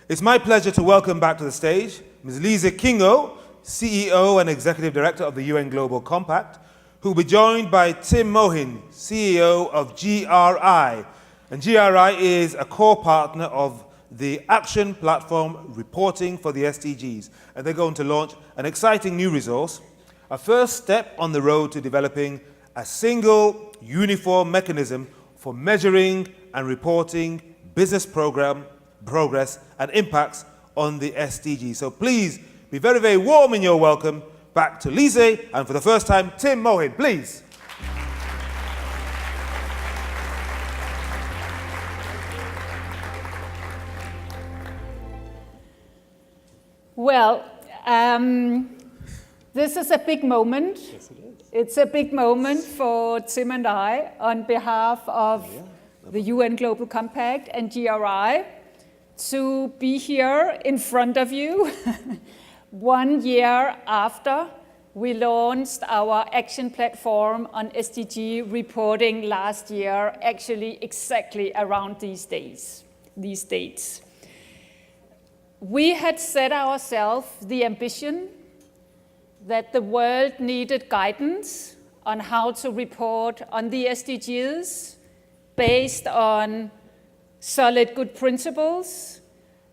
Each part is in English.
It's my pleasure to welcome back to the stage Ms. Lisa Kingo, CEO and Executive Director of the UN Global Compact, who will be joined by Tim Mohin, CEO of GRI. And GRI is a core partner of the Action Platform Reporting for the SDGs. And they're going to launch an exciting new resource, a first step on the road to developing a single, uniform mechanism for measuring and reporting business progress and impacts on the SDGs. So please be very, very warm in your welcome back to Lisa, and for the first time, Tim Mohin, please. Well, this is a big moment. Yes, it is. It's a big moment for Tim and I on behalf of the UN Global Compact and GRI to be here in front of you 1 year after we launched our action platform on SDG reporting last year, actually exactly around these dates. We had set ourselves the ambition that the world needed guidance on how to report on the SDGs based on solid good principles,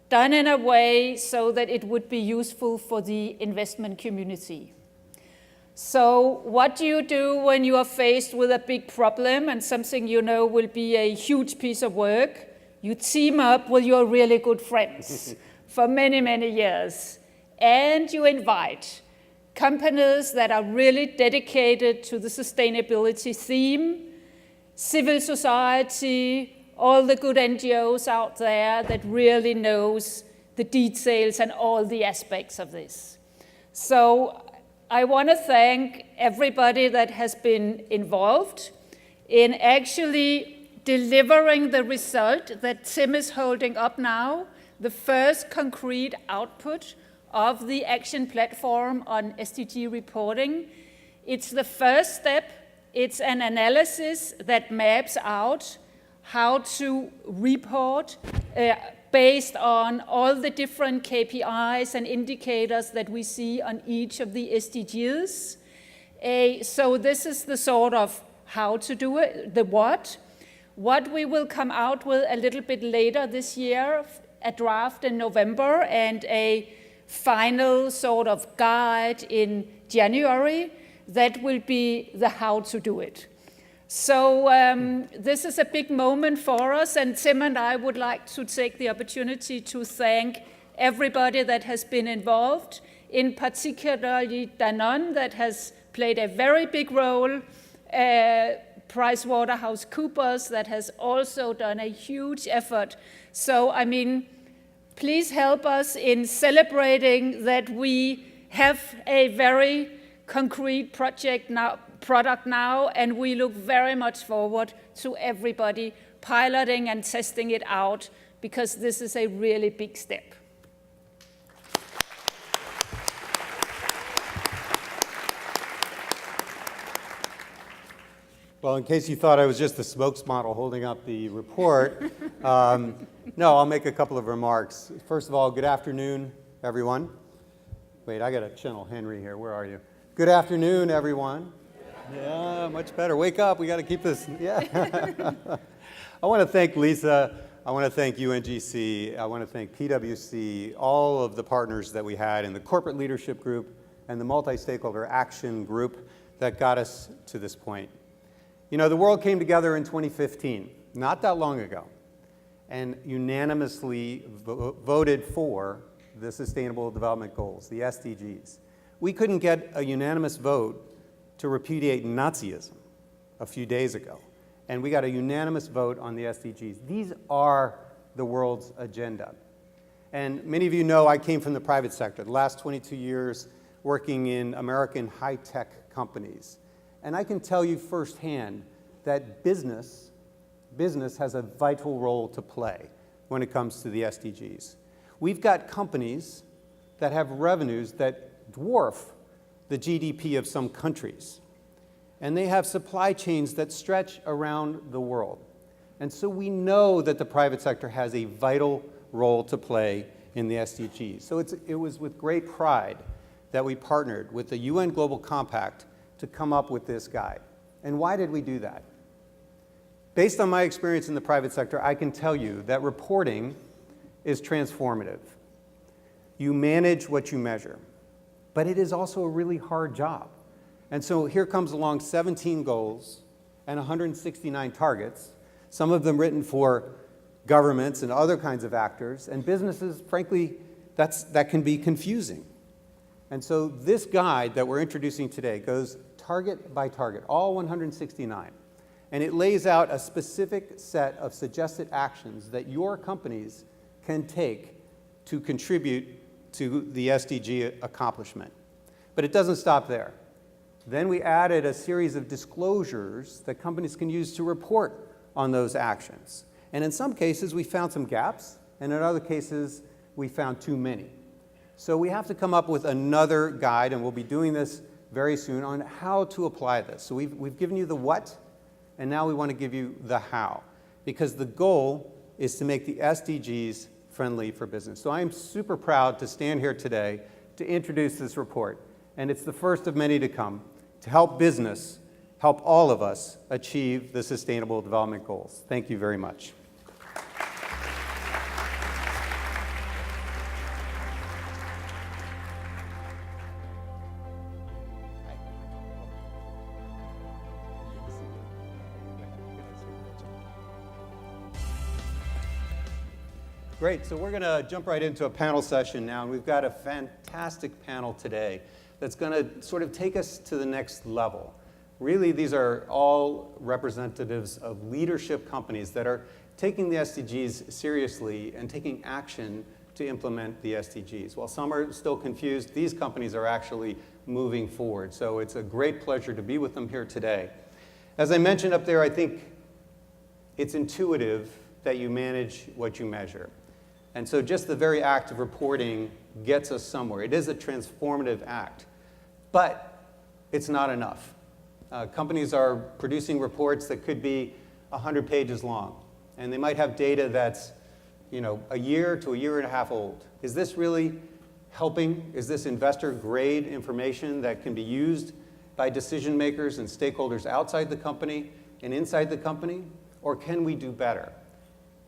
done in a way so that it would be useful for the investment community. So what do you do when you are faced with a big problem and something you know will be a huge piece of work? You team up with your really good friends for many, many years, and you invite companies that are really dedicated to the sustainability theme, civil society, all the good NGOs out there that really knows the details and all the aspects of this. So I want to thank everybody that has been involved in actually delivering the result that Tim is holding up now, the first concrete output of the action platform on SDG reporting. It's the first step. It's an analysis that maps out how to report based on all the different KPIs and indicators that we see on each of the SDGs. So this is the sort of how to do it, the what. What we will come out with a little bit later this year, a draft in November and a final sort of guide in January that will be the how to do it. So this is a big moment for us, and Tim and I would like to take the opportunity to thank everybody that has been involved, in particularly Danone that has played a very big role, PricewaterhouseCoopers that has also done a huge effort. So, I mean, please help us in celebrating that we have a very concrete product now, and we look very much forward to everybody piloting and testing it out, because this is a really big step. Well, in case you thought I was just the spokesmodel holding up the report, no, I'll make a couple of remarks. First of all, good afternoon, everyone. Wait, I got to channel Henry here. Where are you? Good afternoon, everyone. Yeah, much better. Wake up. We got to keep this. Yeah. I want to thank Lisa. I want to thank UNGC. I want to thank PwC, all of the partners that we had in the corporate leadership group and the multi-stakeholder action group that got us to this point. You know, the world came together in 2015, not that long ago, and unanimously voted for the Sustainable Development Goals, the SDGs. We couldn't get a unanimous vote to repudiate Nazism a few days ago, and we got a unanimous vote on the SDGs. These are the world's agenda. And many of you know I came from the private sector, the last 22 years working in American high-tech companies. And I can tell you firsthand that business has a vital role to play when it comes to the SDGs. We've got companies that have revenues that dwarf the GDP of some countries. And they have supply chains that stretch around the world. And so we know that the private sector has a vital role to play in the SDGs. So it was with great pride that we partnered with the UN Global Compact to come up with this guide. And why did we do that? Based on my experience in the private sector, I can tell you that reporting is transformative. You manage what you measure, but it is also a really hard job. And so here comes along 17 goals and 169 targets, some of them written for governments and other kinds of actors, and businesses, frankly, that can be confusing. And so this guide that we're introducing today goes target by target, all 169. And it lays out a specific set of suggested actions that your companies can take to contribute to the SDG accomplishment. But it doesn't stop there. Then we added a series of disclosures that companies can use to report on those actions. And in some cases, we found some gaps, and in other cases, we found too many. So we have to come up with another guide, and we'll be doing this very soon, on how to apply this. So we've given you the what, and now we want to give you the how, because the goal is to make the SDGs friendly for business. So I am super proud to stand here today to introduce this report, and it's the first of many to come to help business, help all of us achieve the Sustainable Development Goals. Thank you very much. Great, so we're going to jump right into a panel session now, and we've got a fantastic panel today that's going to sort of take us to the next level. Really, these are all representatives of leadership companies that are taking the SDGs seriously and taking action to implement the SDGs. While some are still confused, these companies are actually moving forward. So it's a great pleasure to be with them here today. As I mentioned up there, I think it's intuitive that you manage what you measure. And so just the very act of reporting gets us somewhere. It is a transformative act, but it's not enough. Companies are producing reports that could be 100 pages long, and they might have data that's, a year to a year and a half old. Is this really helping? Is this investor-grade information that can be used by decision makers and stakeholders outside the company and inside the company, or can we do better?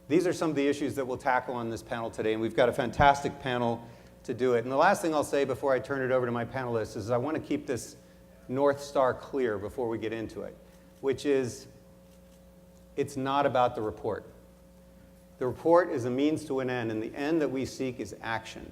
These are some of the issues that we'll tackle on this panel today, and we've got a fantastic panel to do it. And the last thing I'll say before I turn it over to my panelists is I want to keep this North Star clear before we get into it, which is it's not about the report. The report is a means to an end, and the end that we seek is action.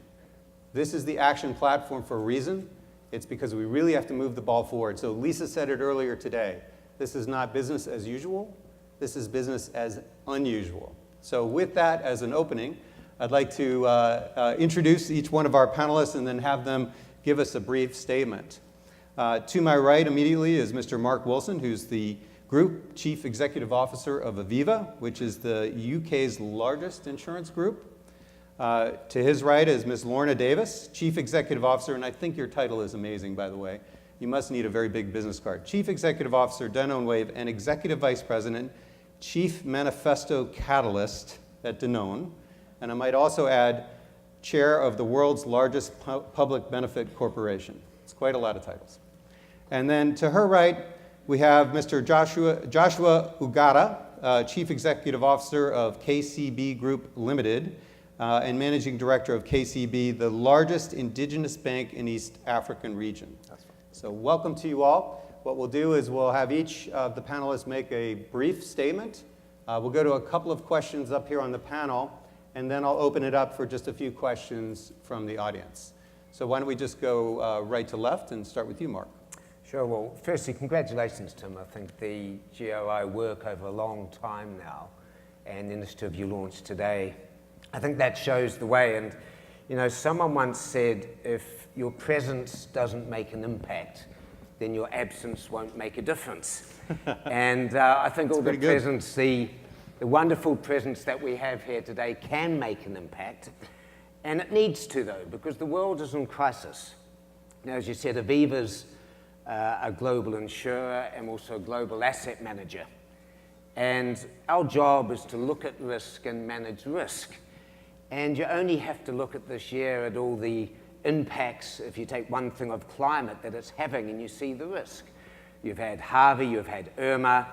This is the action platform for a reason. It's because we really have to move the ball forward. So Lisa said it earlier today. This is not business as usual. This is business as unusual. So with that as an opening, I'd like to introduce each one of our panelists and then have them give us a brief statement. To my right immediately is Mr. Mark Wilson, who's the Group Chief Executive Officer of Aviva, which is the UK's largest insurance group. To his right is Ms. Lorna Davis, Chief Executive Officer, and I think your title is amazing, by the way. You must need a very big business card. Chief Executive Officer, Danone Wave, and Executive Vice President, Chief Manifesto Catalyst at Danone. And I might also add, Chair of the world's largest public benefit corporation. It's quite a lot of titles. And then to her right, we have Mr. Joshua Oigara, Chief Executive Officer of KCB Group Limited, and Managing Director of KCB, the largest indigenous bank in East African region. So welcome to you all. What we'll do is we'll have each of the panelists make a brief statement. We'll go to a couple of questions up here on the panel, and then I'll open it up for just a few questions from the audience. So why don't we just go right to left and start with you, Mark. Sure. Well, firstly, congratulations, Tim. I think the GOI work over a long time now, and the initiative you launched today, I think that shows the way. And, someone once said, if your presence doesn't make an impact, then your absence won't make a difference. And I think all the presence, the wonderful presence that we have here today can make an impact. And it needs to, though, because the world is in crisis. As you said, Aviva's a global insurer and also a global asset manager. And our job is to look at risk and manage risk. And you only have to look at this year at all the impacts, if you take one thing of climate, that it's having, and you see the risk. You've had Harvey, you've had Irma,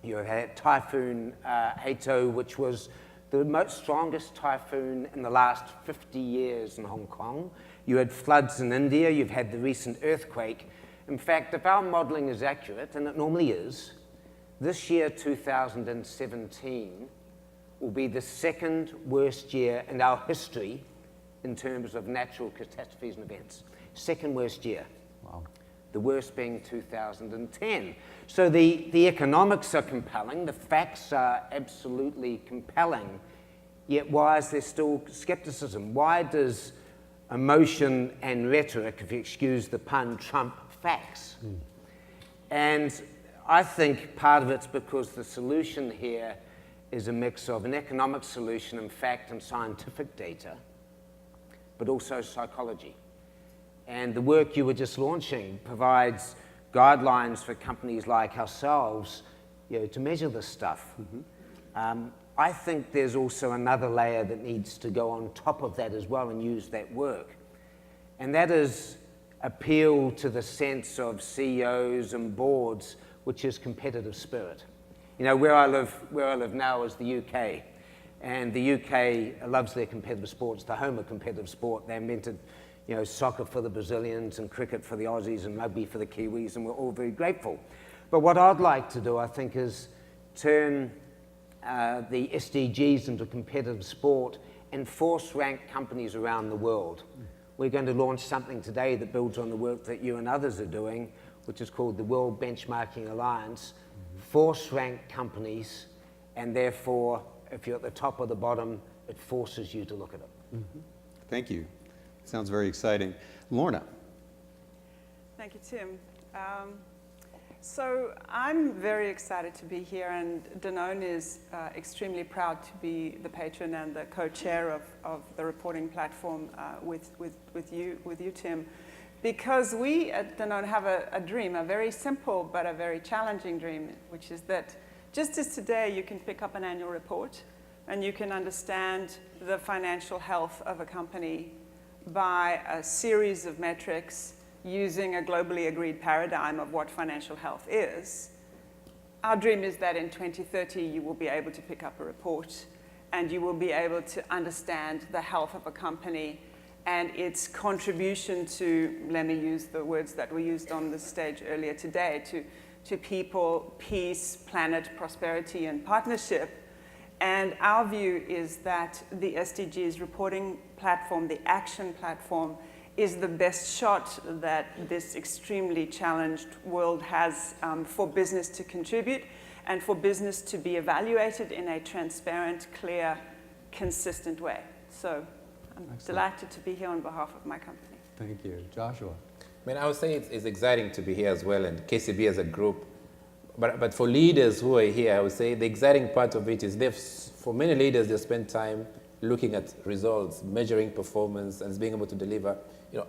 you've had Typhoon Hato, which was the strongest typhoon in the last 50 years in Hong Kong. You had floods in India, you've had the recent earthquake. In fact, if our modeling is accurate, and it normally is, this year, 2017, will be the second worst year in our history in terms of natural catastrophes and events. Second worst year. Wow. The worst being 2010. So the economics are compelling, the facts are absolutely compelling, yet why is there still skepticism? Why does emotion and rhetoric, if you excuse the pun, trump facts? And I think part of it's because the solution here is a mix of an economic solution, in fact, and scientific data, but also psychology. And the work you were just launching provides guidelines for companies like ourselves, to measure this stuff. I think there's also another layer that needs to go on top of that as well and use that work. And that is appeal to the sense of CEOs and boards, which is competitive spirit. Where I live now is the UK. And the UK loves their competitive sports, the home of competitive sport. They invented soccer for the Brazilians and cricket for the Aussies and rugby for the Kiwis, and we're all very grateful. But what I'd like to do, I think, is turn the SDGs into competitive sport and force rank companies around the world. We're going to launch something today that builds on the work that you and others are doing, which is called the World Benchmarking Alliance. Force rank companies, and therefore, if you're at the top or the bottom, it forces you to look at it. Thank you. Sounds very exciting. Lorna. Thank you, Tim. So I'm very excited to be here, and Danone is extremely proud to be the patron and the co-chair of the reporting platform with you, Tim, because we at Danone have a dream, a very simple but a very challenging dream, which is that just as today you can pick up an annual report and you can understand the financial health of a company by a series of metrics using a globally agreed paradigm of what financial health is, our dream is that in 2030 you will be able to pick up a report and you will be able to understand the health of a company and its contribution to, let me use the words that were used on the stage earlier today, to people, peace, planet, prosperity, and partnership. And our view is that the SDGs reporting platform, the action platform, is the best shot that this extremely challenged world has for business to contribute and for business to be evaluated in a transparent, clear, consistent way. So I'm delighted to be here on behalf of my company. Thank you. Joshua. I would say it's exciting to be here as well, and KCB as a group. But for leaders who are here, I would say the exciting part of it is for many leaders, they spend time looking at results, measuring performance, and being able to deliver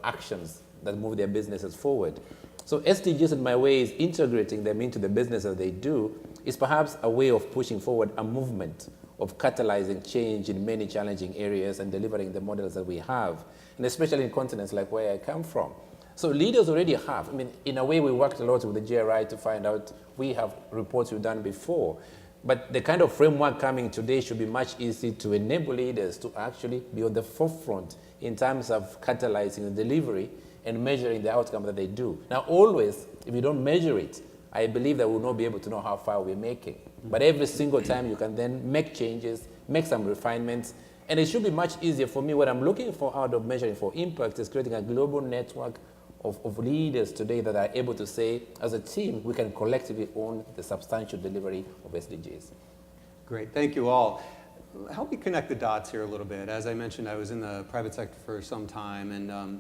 actions that move their businesses forward. So SDGs, in my way, is integrating them into the business that they do, is perhaps a way of pushing forward a movement of catalyzing change in many challenging areas and delivering the models that we have, and especially in continents like where I come from. So leaders already have. In a way, we worked a lot with the GRI to find out, we have reports we've done before, but the kind of framework coming today should be much easier to enable leaders to actually be on the forefront in terms of catalyzing the delivery and measuring the outcome that they do. Now, always, if you don't measure it, I believe that we'll not be able to know how far we're making. But every single time you can then make changes, make some refinements, and it should be much easier for me. What I'm looking for out of measuring for impact is creating a global network of leaders today that are able to say, as a team, we can collectively own the substantial delivery of SDGs. Great, thank you all. Help me connect the dots here a little bit. As I mentioned, I was in the private sector for some time, and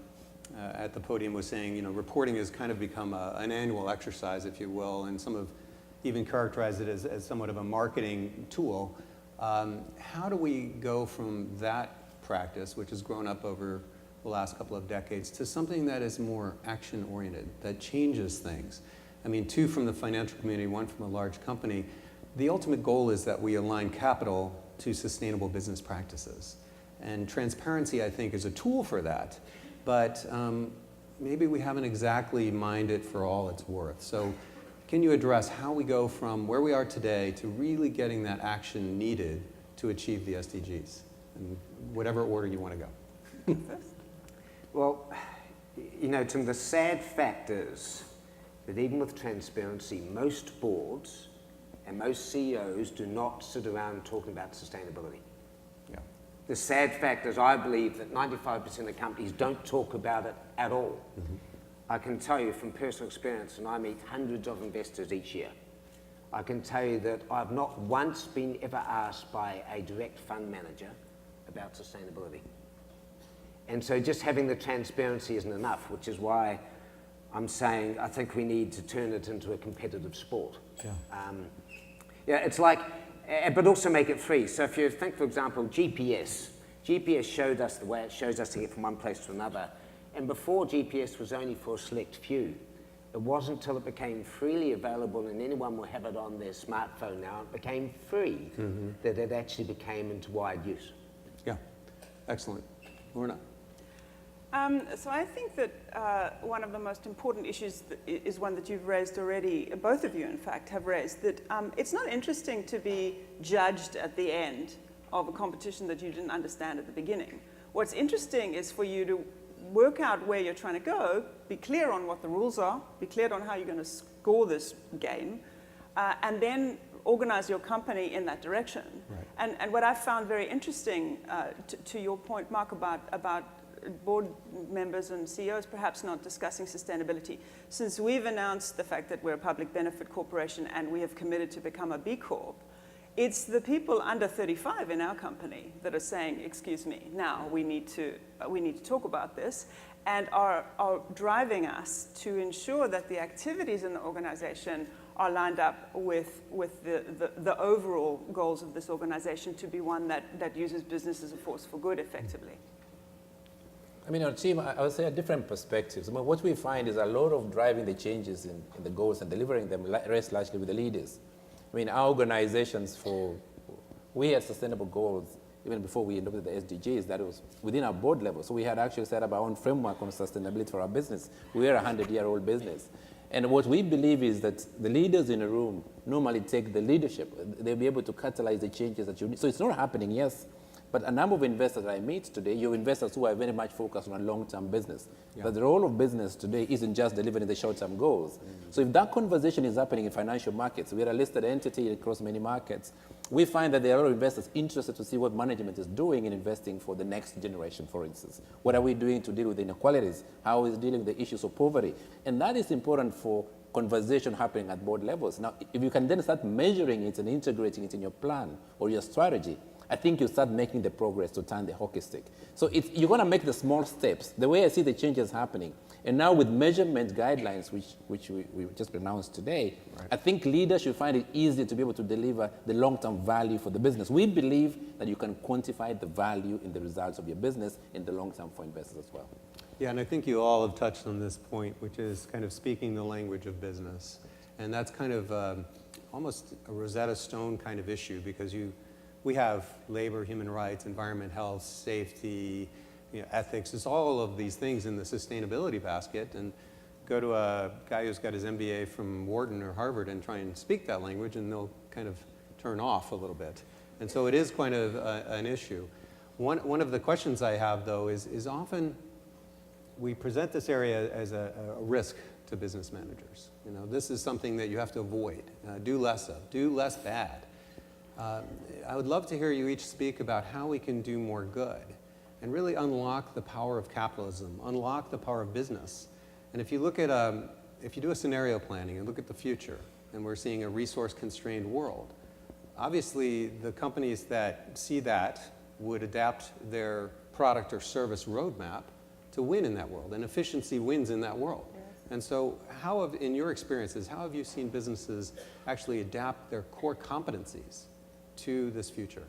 at the podium was saying, reporting has kind of become an annual exercise, if you will, and some have even characterized it as somewhat of a marketing tool. How do we go from that practice, which has grown up over the last couple of decades, to something that is more action-oriented, that changes things? Two from the financial community, one from a large company. The ultimate goal is that we align capital to sustainable business practices. And transparency, I think, is a tool for that. But maybe we haven't exactly mined it for all it's worth. So can you address how we go from where we are today to really getting that action needed to achieve the SDGs? In whatever order you want to go. Well, you know, Tim, the sad fact is that even with transparency, most boards and most CEOs do not sit around talking about sustainability. Yeah. The sad fact is I believe that 95% of companies don't talk about it at all. Mm-hmm. I can tell you from personal experience, and I meet hundreds of investors each year, I can tell you that I've not once been ever asked by a direct fund manager about sustainability. And so just having the transparency isn't enough, which is why I'm saying I think we need to turn it into a competitive sport. Yeah, it's like, but also make it free. So if you think, for example, GPS showed us the way it shows us to get from one place to another. And before, GPS was only for a select few. It wasn't until it became freely available and anyone will have it on their smartphone now, it became free, that it actually became into wide use. Yeah, excellent. Lorna? So I think that one of the most important issues is one that you've raised already, both of you in fact have raised, that it's not interesting to be judged at the end of a competition that you didn't understand at the beginning. What's interesting is for you to work out where you're trying to go, be clear on what the rules are, be clear on how you're going to score this game, and then organize your company in that direction. Right. And what I found very interesting, to your point, Mark, about board members and CEOs perhaps not discussing sustainability. Since we've announced the fact that we're a public benefit corporation and we have committed to become a B Corp, it's the people under 35 in our company that are saying, excuse me, now we need to talk about this, and are driving us to ensure that the activities in the organization are lined up with the overall goals of this organization to be one that uses business as a force for good effectively. I mean, our team, I would say, are different perspectives. What we find is a lot of driving the changes in the goals and delivering them rests largely with the leaders. I mean, our organizations we had sustainable goals even before we adopted the SDGs, that was within our board level. So we had actually set up our own framework on sustainability for our business. We are a 100-year-old business. And what we believe is that the leaders in a room normally take the leadership. They'll be able to catalyze the changes that you need. So it's not happening, yes. But a number of investors that I meet today, you're investors who are very much focused on long-term business. Yeah. But the role of business today isn't just delivering the short-term goals. So if that conversation is happening in financial markets, we're a listed entity across many markets, we find that there are a lot of investors interested to see what management is doing in investing for the next generation, for instance. What are we doing to deal with inequalities? How is dealing with the issues of poverty? And that is important for conversation happening at board levels. Now, if you can then start measuring it and integrating it in your plan or your strategy, I think you start making the progress to turn the hockey stick. So you're going to make the small steps. The way I see the changes happening, and now with measurement guidelines, which we just announced today, right. I think leaders should find it easier to be able to deliver the long-term value for the business. We believe that you can quantify the value in the results of your business in the long term for investors as well. Yeah, and I think you all have touched on this point, which is kind of speaking the language of business. And that's kind of almost a Rosetta Stone kind of issue, because we have labor, human rights, environment, health, safety, ethics. It's all of these things in the sustainability basket. And go to a guy who's got his MBA from Wharton or Harvard and try and speak that language, and they'll kind of turn off a little bit. And so it is kind of an issue. One of the questions I have, though, is often we present this area as a risk to business managers. This is something that you have to avoid, do less of, do less bad. I would love to hear you each speak about how we can do more good and really unlock the power of capitalism, unlock the power of business. And if you look at, if you do a scenario planning and look at the future, and we're seeing a resource-constrained world, obviously the companies that see that would adapt their product or service roadmap to win in that world, and efficiency wins in that world. Yes. And so in your experiences, how have you seen businesses actually adapt their core competencies to this future?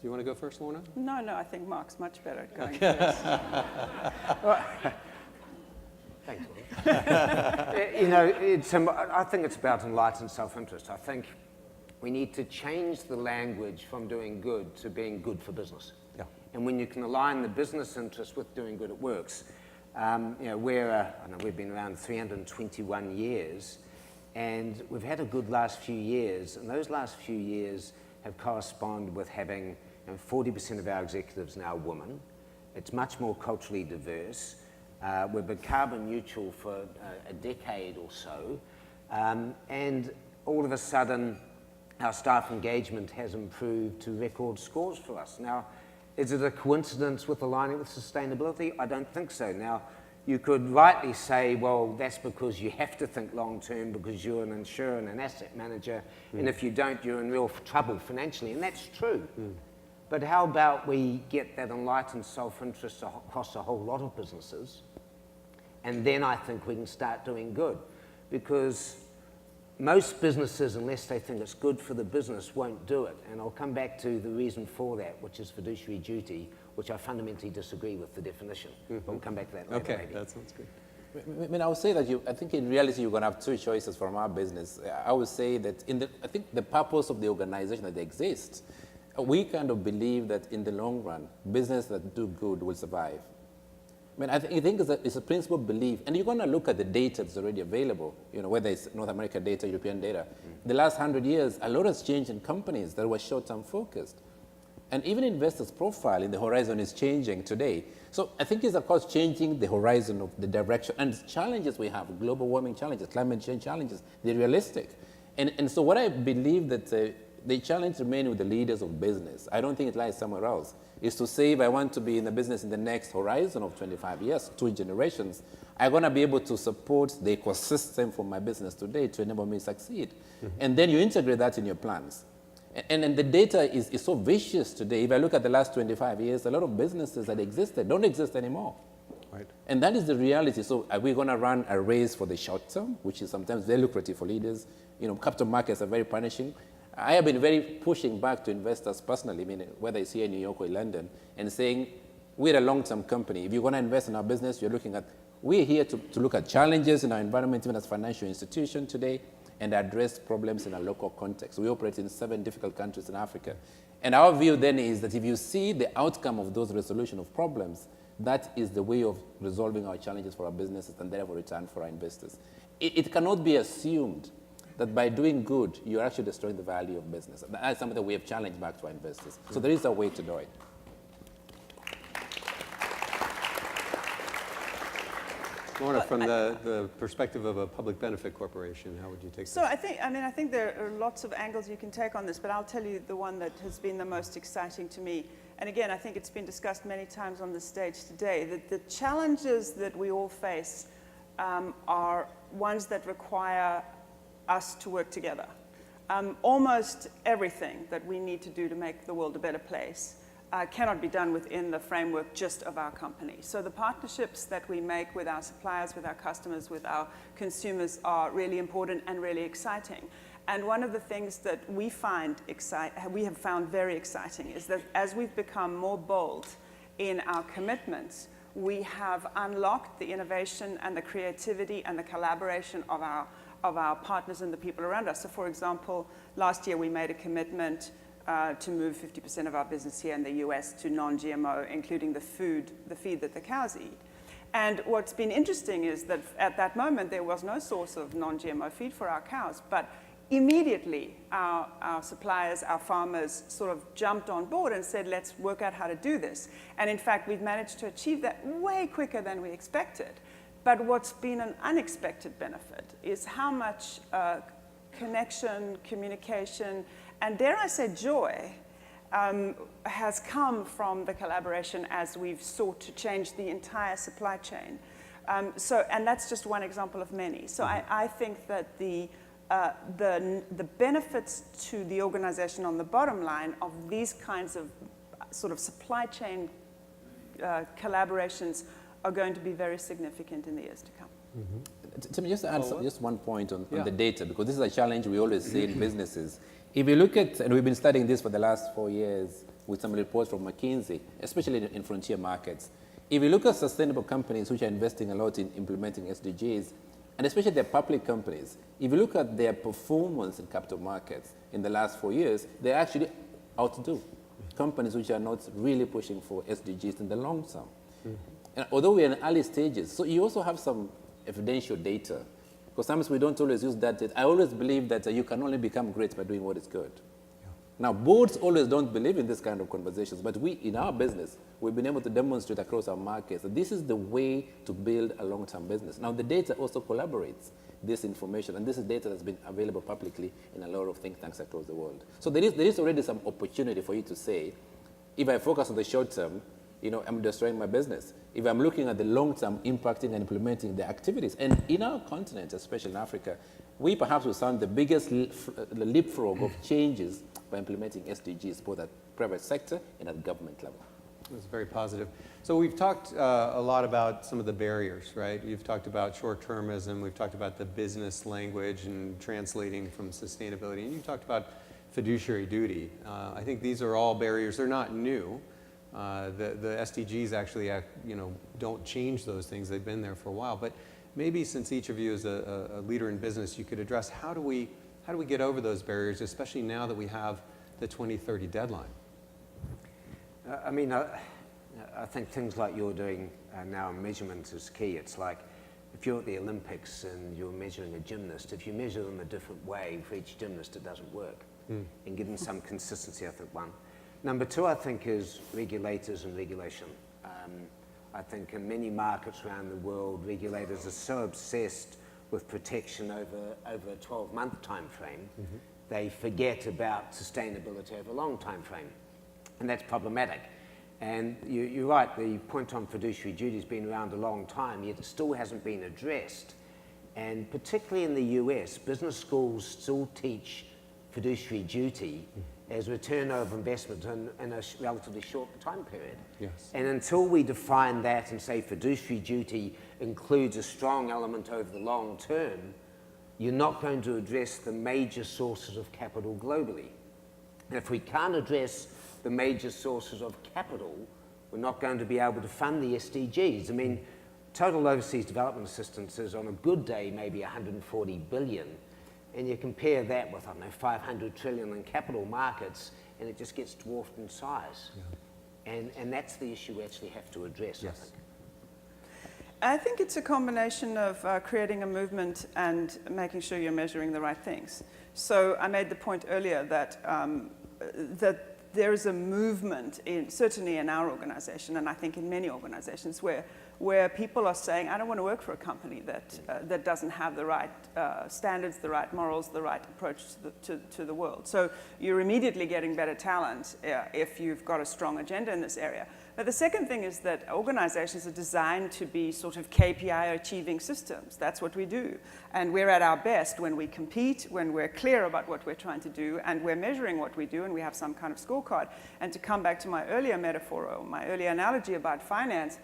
Do you want to go first, Lorna? No, I think Mark's much better at going first. Thanks, I think it's about enlightened self-interest. I think we need to change the language from doing good to being good for business. Yeah. And when you can align the business interest with doing good, it works. I know we've been around 321 years, and we've had a good last few years, and those last few years have corresponded with having 40% of our executives now women. It's much more culturally diverse. We've been carbon neutral for a decade or so, and all of a sudden our staff engagement has improved to record scores for us. Now, is it a coincidence with aligning with sustainability? I don't think so. Now, you could rightly say, well, that's because you have to think long term because you're an insurer and an asset manager, and if you don't, you're in real trouble financially, and that's true. But how about we get that enlightened self-interest across a whole lot of businesses, and then I think we can start doing good. Because most businesses, unless they think it's good for the business, won't do it. And I'll come back to the reason for that, which is fiduciary duty, which I fundamentally disagree with the definition. But we'll come back to that later. Okay, maybe. that sounds good. I mean, I would say that I think in reality you're going to have two choices from our business. I would say that I think the purpose of the organization that they exist, we kind of believe that in the long run, business that do good will survive. I mean, I think it's a principal belief, and you're going to look at the data that's already available, whether it's North America data, European data. The last 100 years, a lot has changed in companies that were short-term focused. And even investors' profile in the horizon is changing today. So I think it's, of course, changing the horizon of the direction. And the challenges we have, global warming challenges, climate change challenges, they're realistic. And so what I believe that the challenge remains with the leaders of business. I don't think it lies somewhere else. Is to say if I want to be in the business in the next horizon of 25 years, 2 generations, I'm going to be able to support the ecosystem for my business today to enable me to succeed. And then you integrate that in your plans. And the data is so vicious today. If I look at the last 25 years, a lot of businesses that existed don't exist anymore. Right. And that is the reality. So are we going to run a race for the short term, which is sometimes very lucrative for leaders? Capital markets are very punishing. I have been very pushing back to investors personally, whether it's here in New York or in London, and saying, we're a long-term company. If you're going to invest in our business, we're here to look at challenges in our environment, even as a financial institution today, and address problems in a local context. We operate in 7 difficult countries in Africa. And our view then is that if you see the outcome of those resolution of problems, that is the way of resolving our challenges for our businesses and therefore return for our investors. It cannot be assumed that by doing good, you're actually destroying the value of business. That's something that we have challenged back to our investors. So there is a way to do it. Lorna, from the perspective of a public benefit corporation, how would you take So this? I think there are lots of angles you can take on this, but I'll tell you the one that has been the most exciting to me. And again, I think it's been discussed many times on the stage today, that the challenges that we all face are ones that require us to work together. Almost everything that we need to do to make the world a better place cannot be done within the framework just of our company. So the partnerships that we make with our suppliers, with our customers, with our consumers are really important and really exciting. And one of the things that we have found very exciting is that as we've become more bold in our commitments, we have unlocked the innovation and the creativity and the collaboration of our partners and the people around us. So for example, last year we made a commitment to move 50% of our business here in the US to non-GMO, including the feed that the cows eat. And what's been interesting is that at that moment there was no source of non-GMO feed for our cows, but immediately our suppliers, our farmers sort of jumped on board and said, let's work out how to do this. And in fact, we've managed to achieve that way quicker than we expected. But what's been an unexpected benefit is how much connection, communication, and dare I say joy, has come from the collaboration as we've sought to change the entire supply chain. And that's just one example of many. So I think that the benefits to the organization on the bottom line of these kinds of sort of supply chain collaborations are going to be very significant in the years to come. Tim, just to add just one point on the data, because this is a challenge we always see in businesses. If you look at, and we've been studying this for the last 4 years with some reports from McKinsey, especially in frontier markets. If you look at sustainable companies which are investing a lot in implementing SDGs, and especially the public companies, if you look at their performance in capital markets in the last 4 years, they're actually outdo. companies which are not really pushing for SDGs in the long term. And although we're in early stages, so you also have some evidential data, because sometimes we don't always use that data. I always believe that you can only become great by doing what is good. Now, boards always don't believe in this kind of conversations, but we, in our business, we've been able to demonstrate across our markets that this is the way to build a long-term business. Now, the data also collaborates this information, and this is data that's been available publicly in a lot of think tanks across the world. So there is already some opportunity for you to say, if I focus on the short term, I'm destroying my business. If I'm looking at the long term, impacting and implementing the activities. And in our continent, especially in Africa, we perhaps will sound the biggest leapfrog of changes by implementing SDGs, both at private sector and at government level. That's very positive. So we've talked a lot about some of the barriers, right? We've talked about short-termism, we've talked about the business language and translating from sustainability, and you talked about fiduciary duty. I think these are all barriers. They're not new. The SDGs actually, don't change those things. They've been there for a while. But maybe since each of you is a leader in business, you could address how do we get over those barriers, especially now that we have the 2030 deadline? I think things like you're doing now, measurement is key. It's like if you're at the Olympics and you're measuring a gymnast, if you measure them a different way for each gymnast, it doesn't work. And give them some consistency, I think, one. Number two, I think, is regulators and regulation. I think in many markets around the world, regulators are so obsessed with protection over a 12-month time frame, they forget about sustainability over a long time frame. And that's problematic. And you're right, the point on fiduciary duty has been around a long time, yet it still hasn't been addressed. And particularly in the US, business schools still teach fiduciary duty as return of investment in a relatively short time period. Yes. And until we define that and say fiduciary duty includes a strong element over the long term, you're not going to address the major sources of capital globally. And if we can't address the major sources of capital, we're not going to be able to fund the SDGs. I mean, total overseas development assistance is on a good day maybe 140 billion. And you compare that with, 500 trillion in capital markets, and it just gets dwarfed in size. Yeah. And that's the issue we actually have to address, yes. I think. I think it's a combination of creating a movement and making sure you're measuring the right things. So I made the point earlier that, that there is a movement, certainly in our organization, and I think in many organizations, where people are saying, I don't want to work for a company that doesn't have the right standards, the right morals, the right approach to the world. So you're immediately getting better talent if you've got a strong agenda in this area. But the second thing is that organizations are designed to be sort of KPI achieving systems. That's what we do. And we're at our best when we compete, when we're clear about what we're trying to do, and we're measuring what we do, and we have some kind of scorecard. And to come back to my earlier metaphor, or my earlier analogy about finance,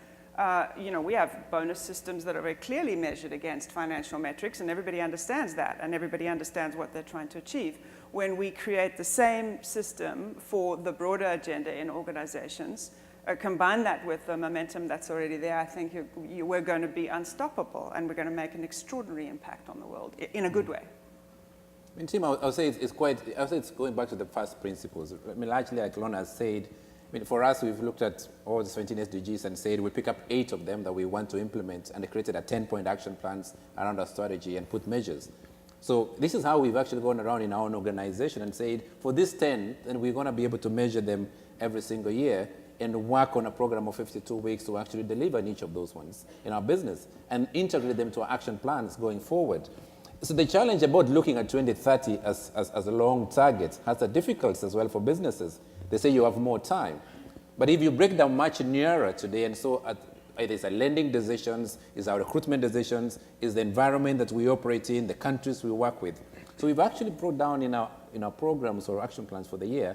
we have bonus systems that are very clearly measured against financial metrics, and everybody understands that, and everybody understands what they're trying to achieve. When we create the same system for the broader agenda in organizations, combine that with the momentum that's already there, I think we're going to be unstoppable, and we're going to make an extraordinary impact on the world in a good way. I mean, Tim, I'll say it's going back to the first principles. I mean, largely, like Lorna has said, for us, we've looked at all the 17 SDGs and said we pick up 8 of them that we want to implement, and created a 10-point action plans around our strategy and put measures. So this is how we've actually gone around in our own organization and said, for this 10, then we're going to be able to measure them every single year and work on a program of 52 weeks to actually deliver on each of those ones in our business and integrate them to our action plans going forward. So the challenge about looking at 2030 as a long target has the difficulties as well for businesses. They say you have more time. But if you break down much nearer today, and so it is our lending decisions, is our recruitment decisions, is the environment that we operate in, the countries we work with. So we've actually brought down in our programs or action plans for the year,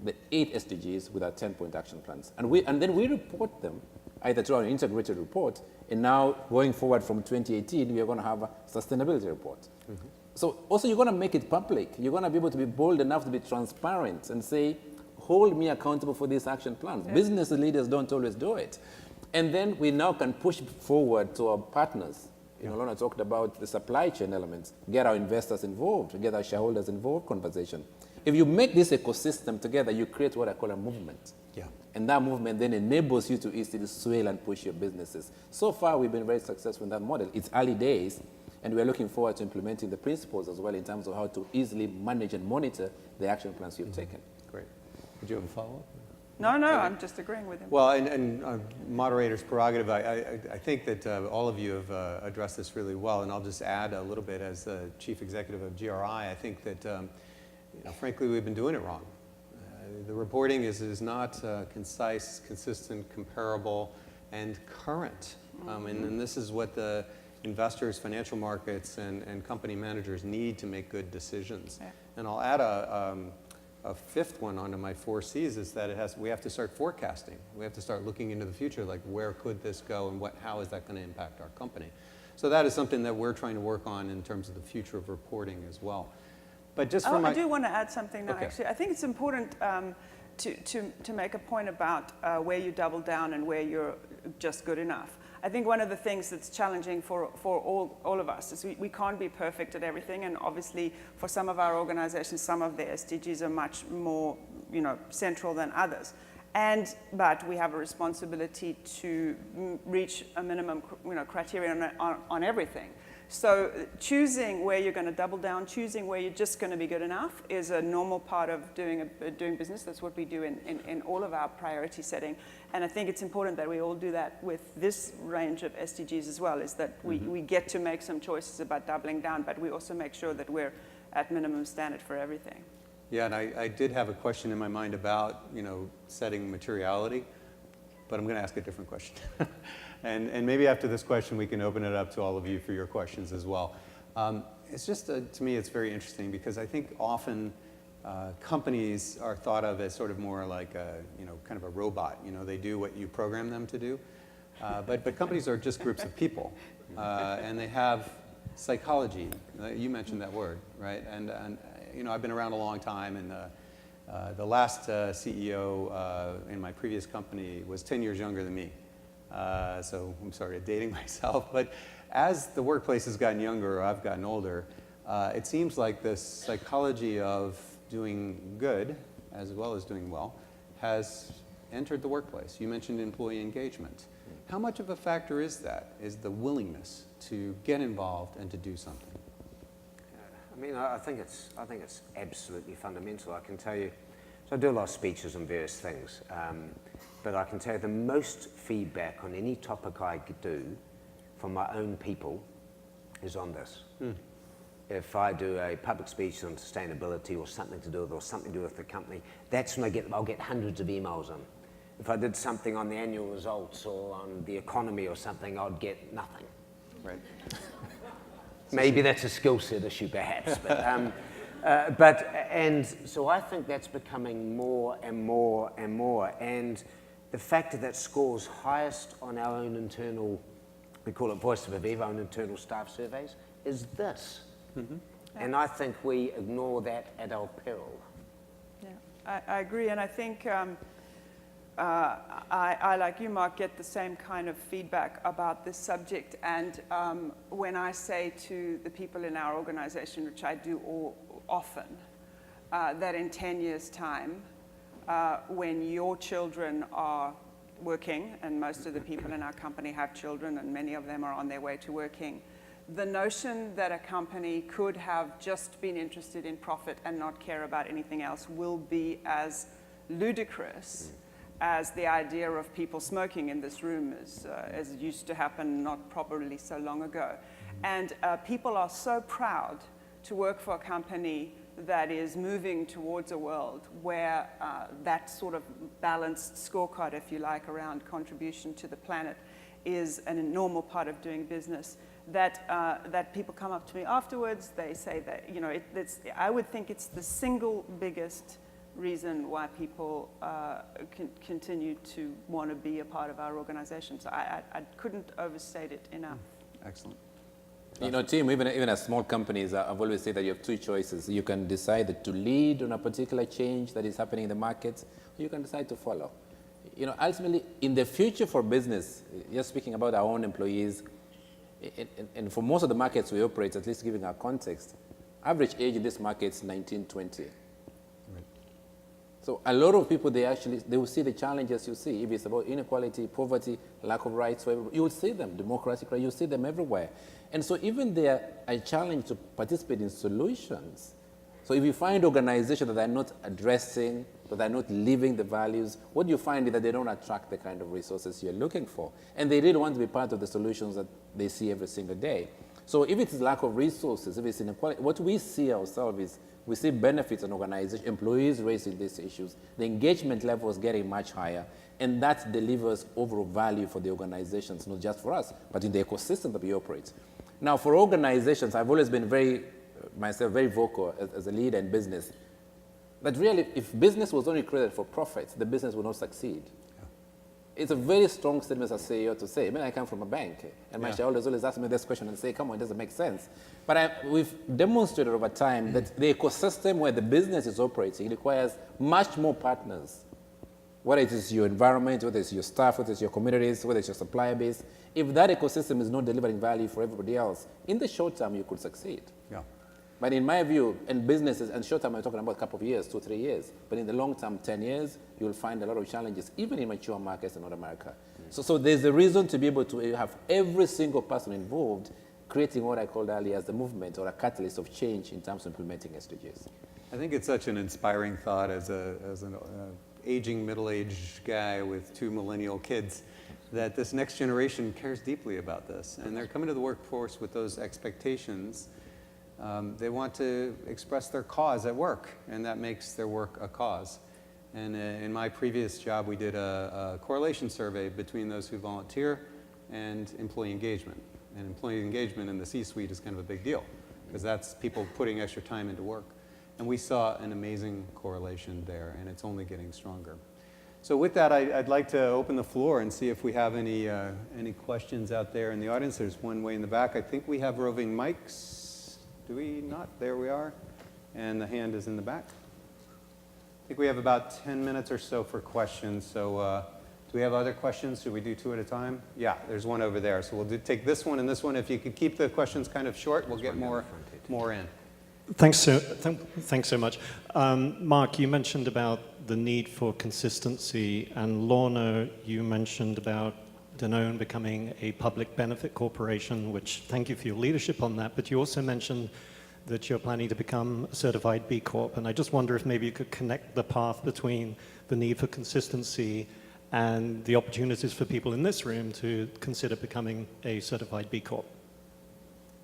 the 8 SDGs with our 10-point action plans. And then we report them either through our integrated report, and now going forward from 2018, we are going to have a sustainability report. Mm-hmm. So also you're going to make it public. You're going to be able to be bold enough to be transparent and say, hold me accountable for these action plans. Yeah. Business leaders don't always do it. And then we now can push forward to our partners. Lorna talked about the supply chain elements, get our investors involved, get our shareholders involved conversation. if you make this ecosystem together, you create what I call a movement. Yeah. And that movement then enables you to easily swell and push your businesses. So far, we've been very successful in that model. It's early days, and we're looking forward to implementing the principles as well in terms of how to easily manage and monitor the action plans you've taken. Great. Did you have a follow-up? No, I'm just agreeing with him. Well, and moderator's prerogative, I think that all of you have addressed this really well, and I'll just add a little bit as the chief executive of GRI. I think that, frankly, we've been doing it wrong. The reporting is not concise, consistent, comparable, and current. And this is what the investors, financial markets, and company managers need to make good decisions. Yeah. And I'll add a fifth one onto my 4 C's is that we have to start forecasting. We have to start looking into the future, like where could this go and how is that going to impact our company? So that is something that we're trying to work on in terms of the future of reporting as well. But just from I do want to add something now, Okay. actually. I think it's important to make a point about where you double down and where you're just good enough. I think one of the things that's challenging for all of us is we can't be perfect at everything, and obviously for some of our organizations, some of the SDGs are much more central than others. But we have a responsibility to reach a minimum criteria on everything. So choosing where you're going to double down, choosing where you're just going to be good enough is a normal part of doing business. That's what we do in all of our priority setting. And I think it's important that we all do that with this range of SDGs as well, is that we get to make some choices about doubling down, but we also make sure that we're at minimum standard for everything. Yeah, and I did have a question in my mind about, setting materiality, but I'm going to ask a different question. And maybe after this question, we can open it up to all of you for your questions as well. It's just, to me, it's very interesting because I think often companies are thought of as sort of more like kind of a robot. They do what you program them to do. But companies are just groups of people, and they have psychology. You mentioned that word, right? And I've been around a long time, and the last CEO in my previous company was 10 years younger than me. So I'm sorry, dating myself. But as the workplace has gotten younger, or I've gotten older, it seems like this psychology of doing good as well as doing well has entered the workplace. You mentioned employee engagement. How much of a factor is that, is the willingness to get involved and to do something? I think it's absolutely fundamental. I can tell you, so I do a lot of speeches on various things, but I can tell you the most feedback on any topic I do from my own people is on this. If I do a public speech on sustainability or something to do with the company, that's when I'll get hundreds of emails on. If I did something on the annual results or on the economy or something, I'd get nothing. Right. Maybe that's a skill set issue, perhaps. And so I think that's becoming more and more and more. And the fact that scores highest on our own internal, we call it Voice of Aviva, own internal staff surveys, is this. And I think we ignore that at our peril. Yeah, I agree, and I think I, like you, Mark, get the same kind of feedback about this subject. And when I say to the people in our organization, which I do often, that in 10 years' time, when your children are working, and most of the people in our company have children, and many of them are on their way to working, the notion that a company could have just been interested in profit and not care about anything else will be as ludicrous as the idea of people smoking in this room, as it used to happen not probably so long ago. And people are so proud to work for a company that is moving towards a world where that sort of balanced scorecard, if you like, around contribution to the planet is a normal part of doing business, that people come up to me afterwards, they say that, I would think it's the single biggest reason why people continue to want to be a part of our organization. So I couldn't overstate it enough. Excellent. Tim, even as small companies, I've always said that you have two choices. You can decide to lead on a particular change that is happening in the markets, or you can decide to follow. Ultimately, in the future for business, just speaking about our own employees, and for most of the markets we operate, at least giving our context, average age in this market is 19, 20. So a lot of people, they will see the challenges you see. If it's about inequality, poverty, lack of rights for everybody, you will see them. Democratic rights, you'll see them everywhere. And so even they are a challenge to participate in solutions. So if you find organizations that are not addressing, that are not living the values, what you find is that they don't attract the kind of resources you're looking for. And they really want to be part of the solutions that they see every single day. So if it's lack of resources, if it's inequality, what we see ourselves is we see benefits in organizations, employees raising these issues, the engagement level is getting much higher, and that delivers overall value for the organizations, not just for us, but in the ecosystem that we operate. Now, for organizations, I've always been very vocal as a leader in business, that really, if business was only created for profits, the business would not succeed. It's a very strong statement as a CEO to say. I mean, I come from a bank, and my shareholders always ask me this question and say, come on, it doesn't make sense. But we've demonstrated over time that the ecosystem where the business is operating requires much more partners. Whether it is your environment, whether it's your staff, whether it's your communities, whether it's your supplier base. If that ecosystem is not delivering value for everybody else, in the short term, you could succeed. Yeah. But in my view, in businesses, and short term, I'm talking about a couple of years, 2, 3 years. But in the long term, 10 years, you'll find a lot of challenges, even in mature markets in North America. So there's a reason to be able to have every single person involved creating what I called earlier as the movement or a catalyst of change in terms of implementing SDGs. I think it's such an inspiring thought as an aging middle-aged guy with 2 millennial kids, that this next generation cares deeply about this. And they're coming to the workforce with those expectations. They want to express their cause at work, and that makes their work a cause. And in my previous job, we did a correlation survey between those who volunteer and employee engagement. And employee engagement in the C-suite is kind of a big deal, because that's people putting extra time into work. And we saw an amazing correlation there, and it's only getting stronger. So with that, I'd like to open the floor and see if we have any questions out there in the audience. There's one way in the back. I think we have roving mics. Do we not? There we are. And the hand is in the back. I think we have about 10 minutes or so for questions. So do we have other questions? Should we do 2 at a time? Yeah, there's one over there. So we'll take this one and this one. If you could keep the questions kind of short, we'll get more in. Thanks so much. Mark, you mentioned about the need for consistency, and Lorna, you mentioned about Danone becoming a public benefit corporation, which thank you for your leadership on that, but you also mentioned that you're planning to become a certified B Corp, and I just wonder if maybe you could connect the path between the need for consistency and the opportunities for people in this room to consider becoming a certified B Corp.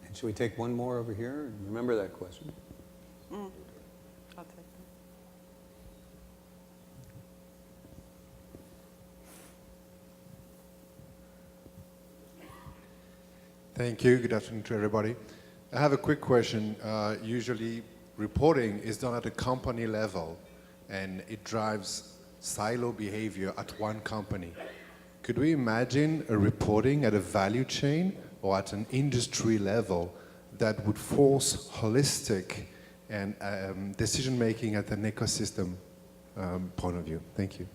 And should we take one more over here? Remember that question. I'll take that. Thank you. Good afternoon to everybody. I have a quick question. Usually reporting is done at a company level, and it drives silo behavior at one company. Could we imagine a reporting at a value chain or at an industry level that would force holistic and decision-making at an ecosystem point of view? Thank you.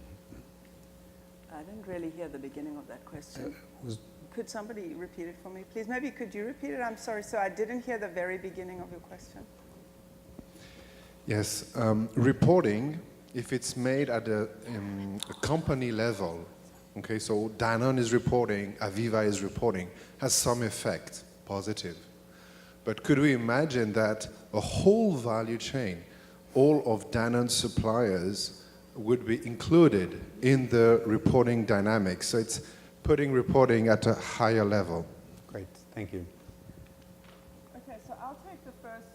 I didn't really hear the beginning of that question. Could somebody repeat it for me, please? Maybe could you repeat it? I'm sorry, so I didn't hear the very beginning of your question. Yes, reporting, if it's made at a company level, okay, so Danone is reporting, Aviva is reporting, has some effect, positive. But could we imagine that a whole value chain, all of Danone's suppliers would be included in the reporting dynamics? So it's putting reporting at a higher level. Great, thank you. Okay, so I'll take the first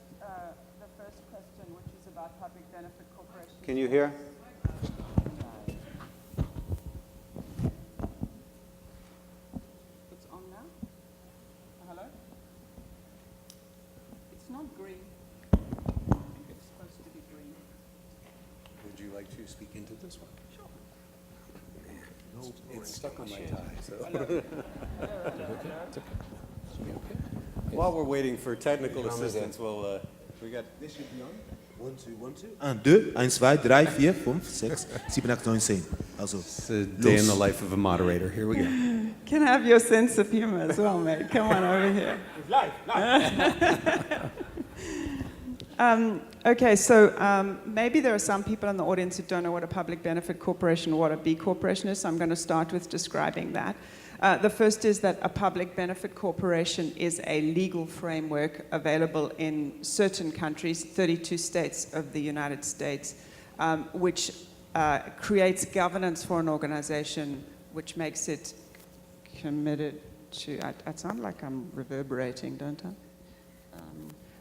question, which is about public benefit corporations. Can you hear? It's on now? Hello? It's not green. It's supposed to be green. Would you like to speak into this one? Sure. No, it's stuck on my tie. So. While we're waiting for technical assistance, we got. This should be on. 1, 2, 1, 2. 1, 2, 1, 2, 3, 4, 5, 6, 7, 8, 9, 10. Also, it's a day in the life of a moderator. Here we go. Can I have your sense of humor as well, mate? Come on over here. Live. Okay, so maybe there are some people in the audience who don't know what a public benefit corporation or what a B corporation is, so I'm going to start with describing that. The first is that a public benefit corporation is a legal framework available in certain countries, 32 states of the United States, which creates governance for an organization which makes it committed to, I sound like I'm reverberating, don't I?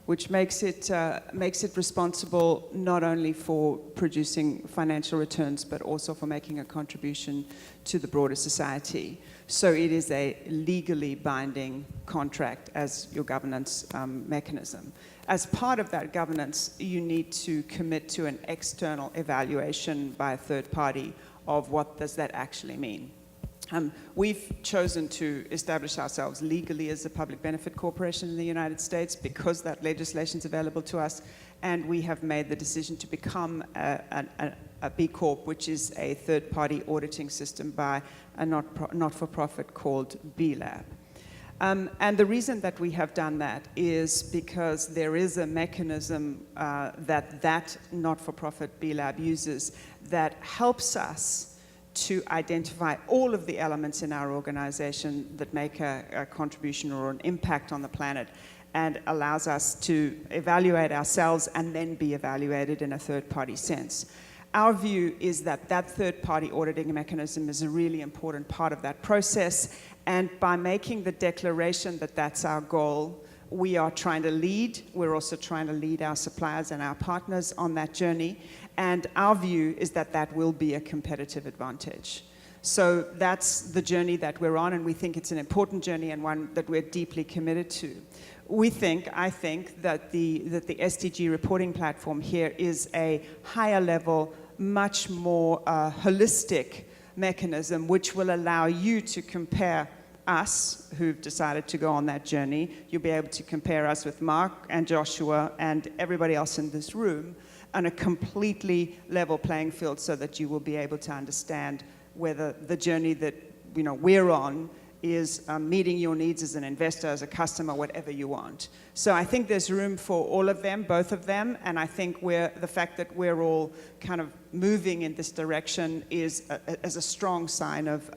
Which makes it responsible not only for producing financial returns, but also for making a contribution to the broader society. So it is a legally binding contract as your governance mechanism. As part of that governance, you need to commit to an external evaluation by a third party of what does that actually mean. We've chosen to establish ourselves legally as a public benefit corporation in the United States because that legislation is available to us, and we have made the decision to become a B Corp, which is a third-party auditing system by a not-for-profit called B Lab. And the reason that we have done that is because there is a mechanism that not-for-profit B Lab uses that helps us to identify all of the elements in our organization that make a contribution or an impact on the planet, and allows us to evaluate ourselves and then be evaluated in a third-party sense. Our view is that that third-party auditing mechanism is a really important part of that process, and by making the declaration that that's our goal, we are trying to lead. We're also trying to lead our suppliers and our partners on that journey. And our view is that that will be a competitive advantage. So that's the journey that we're on, and we think it's an important journey and one that we're deeply committed to. I think that the SDG reporting platform here is a higher level, much more holistic mechanism which will allow you to compare us who've decided to go on that journey. You'll be able to compare us with Mark and Joshua and everybody else in this room on a completely level playing field, so that you will be able to understand whether the journey that we're on is meeting your needs as an investor, as a customer, whatever you want. So I think there's room for all of them, both of them, and I think the fact that we're all kind of moving in this direction is a strong sign of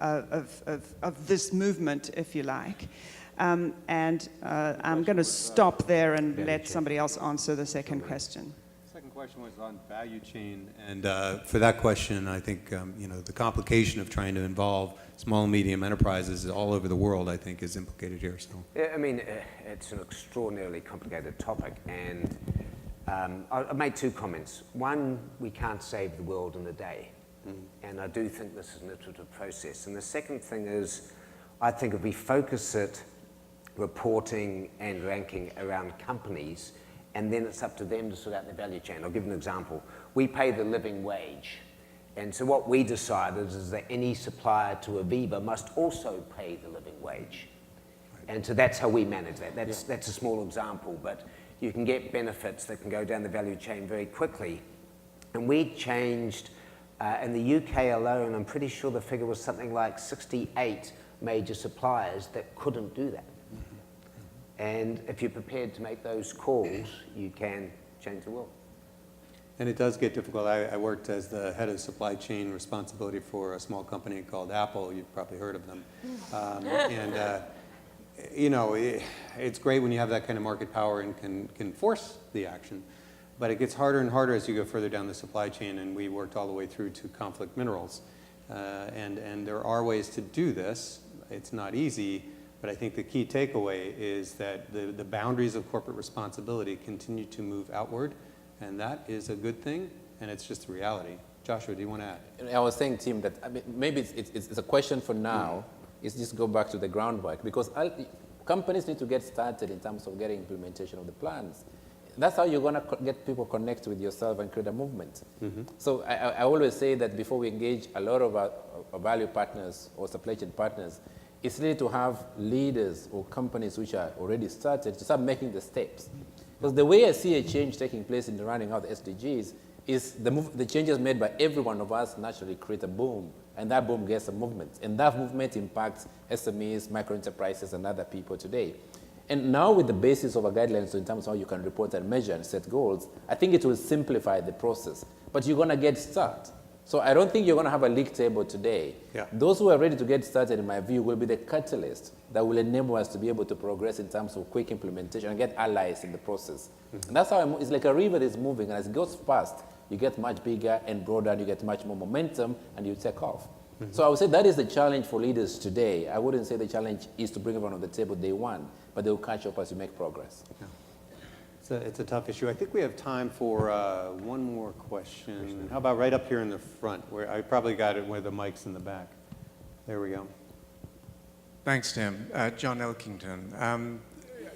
this movement, if you like. I'm going to stop there and let somebody else answer the second question. Question was on value chain, and for that question, I think the complication of trying to involve small and medium enterprises all over the world, I think, is implicated here. So, yeah, I mean, it's an extraordinarily complicated topic, and I'll make two comments. One, we can't save the world in a day, and I do think this is an iterative process. And the second thing is, I think if we focus it, reporting and ranking around companies, and then it's up to them to sort out the value chain. I'll give an example. We pay the living wage. And so what we decided is that any supplier to Aviva must also pay the living wage. And so that's how we manage that. That's a small example, but you can get benefits that can go down the value chain very quickly. And we changed, in the UK alone, I'm pretty sure the figure was something like 68 major suppliers that couldn't do that. And if you're prepared to make those calls, you can change the world. and it does get difficult. I worked as the head of supply chain responsibility for a small company called Apple. You've probably heard of them. You know, it's great when you have that kind of market power and can force the action, but it gets harder and harder as you go further down the supply chain, and we worked all the way through to conflict minerals. And there are ways to do this. It's not easy, but I think the key takeaway is that the boundaries of corporate responsibility continue to move outward, and that is a good thing, and it's just a reality. Joshua, do you want to add? I was saying, Tim, that maybe it's a question for now, is just go back to the groundwork, because companies need to get started in terms of getting implementation of the plans. That's how you're going to get people connect with yourself and create a movement. Mm-hmm. So I always say that before we engage a lot of our value partners or supply chain partners, it's really to have leaders or companies which are already started to start making the steps. Because the way I see a change taking place in the running out the SDGs is the changes made by every one of us naturally create a boom, and that boom gets a movement. And that movement impacts SMEs, micro enterprises, and other people today. And now with the basis of a guidelines in terms of how you can report and measure and set goals, I think it will simplify the process. But you're going to get started. So I don't think you're going to have a league table today. Yeah. Those who are ready to get started, in my view, will be the catalyst that will enable us to be able to progress in terms of quick implementation and get allies in the process. And that's how it's like a river that's moving, and as it goes fast, you get much bigger and broader, and you get much more momentum, and you take off. So I would say that is the challenge for leaders today. I wouldn't say the challenge is to bring everyone on the table day one, but they will catch up as you make progress. Yeah. It's a tough issue. I think we have time for one more question. How about right up here in the front, where I probably got it where the mic's in the back. There we go. Thanks, Tim. John Elkington.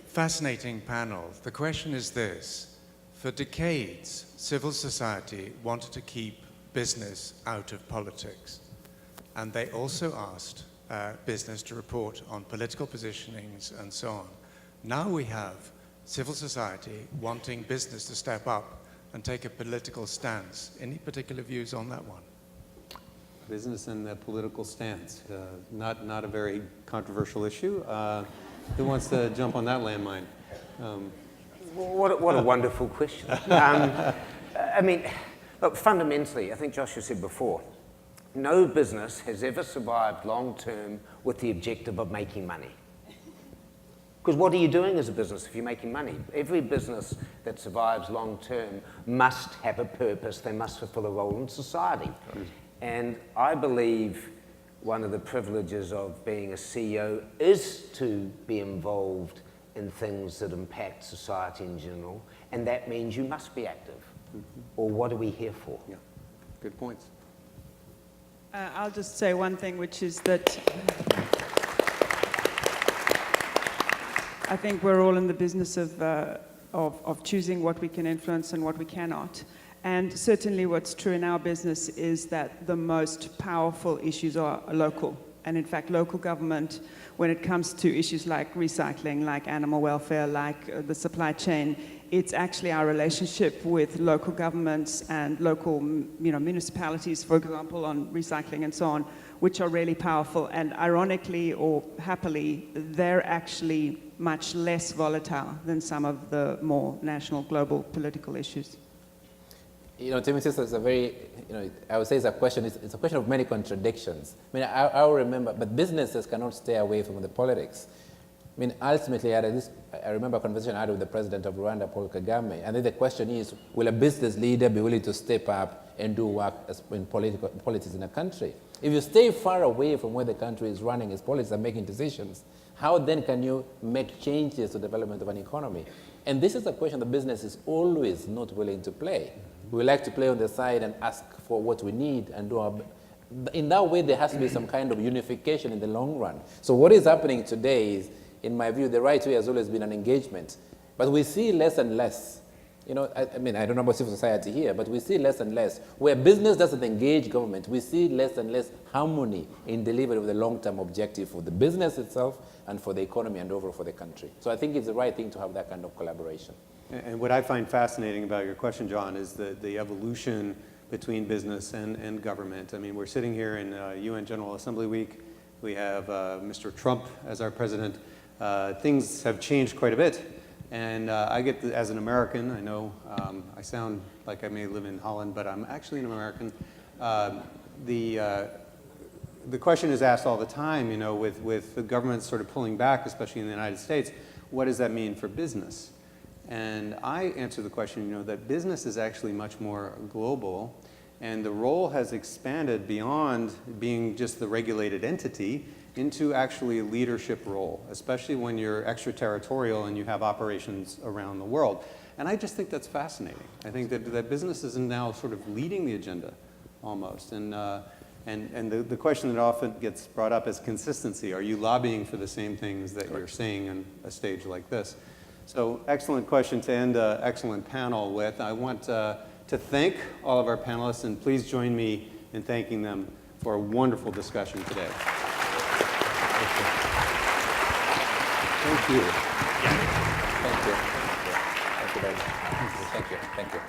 Fascinating panel. The question is this. For decades, civil society wanted to keep business out of politics. And they also asked business to report on political positionings and so on. Now we have civil society wanting business to step up and take a political stance. Any particular views on that one? Business and the political stance. Not a very controversial issue. Who wants to jump on that landmine? What a wonderful question. I mean, look, fundamentally, I think Joshua said before, no business has ever survived long term with the objective of making money. Because what are you doing as a business if you're making money? Every business that survives long term must have a purpose. They must fulfill a role in society. And I believe one of the privileges of being a CEO is to be involved in things that impact society in general. And that means you must be active. Or what are we here for? Yeah, good points. I'll just say one thing, which is that I think we're all in the business of choosing what we can influence and what we cannot. And certainly what's true in our business is that the most powerful issues are local. And in fact, local government, when it comes to issues like recycling, like animal welfare, like the supply chain, it's actually our relationship with local governments and local municipalities, for example, on recycling and so on, which are really powerful. And ironically or happily, they're actually much less volatile than some of the more national, global political issues. Timothy, it's a very, I would say it's a question of many contradictions. I mean, I remember, but businesses cannot stay away from the politics. I mean, ultimately, I remember a conversation I had with the president of Rwanda, Paul Kagame, and then the question is, will a business leader be willing to step up and do work in politics in a country? If you stay far away from where the country is running its policies and making decisions, how then can you make changes to the development of an economy? And this is a question the business is always not willing to play. We like to play on the side and ask for what we need and do our in that way, there has to be some kind of unification in the long run. So what is happening today is, in my view, the right way has always been an engagement. But we see less and less. I mean, I don't know about civil society here, but we see less and less. Where business doesn't engage government, we see less and less harmony in delivery of the long-term objective for the business itself and for the economy and overall for the country. So I think it's the right thing to have that kind of collaboration. And what I find fascinating about your question, John, is the evolution between business and government. I mean, we're sitting here in UN General Assembly Week. We have Mr. Trump as our president. Things have changed quite a bit. And I get, as an American, I know I sound like I may live in Holland, but I'm actually an American. The question is asked all the time, with the government sort of pulling back, especially in the United States, what does that mean for business? And I answer the question, that business is actually much more global, and the role has expanded beyond being just the regulated entity into actually a leadership role, especially when you're extraterritorial and you have operations around the world. And I just think that's fascinating. I think that business is now sort of leading the agenda almost. And the question that often gets brought up is consistency. Are you lobbying for the same things that you're saying on a stage like this? So excellent question to end an excellent panel with. I want to thank all of our panelists, and please join me in thanking them for a wonderful discussion today. Thank you. Thank you. Thank you very much. Thank you. Thank you.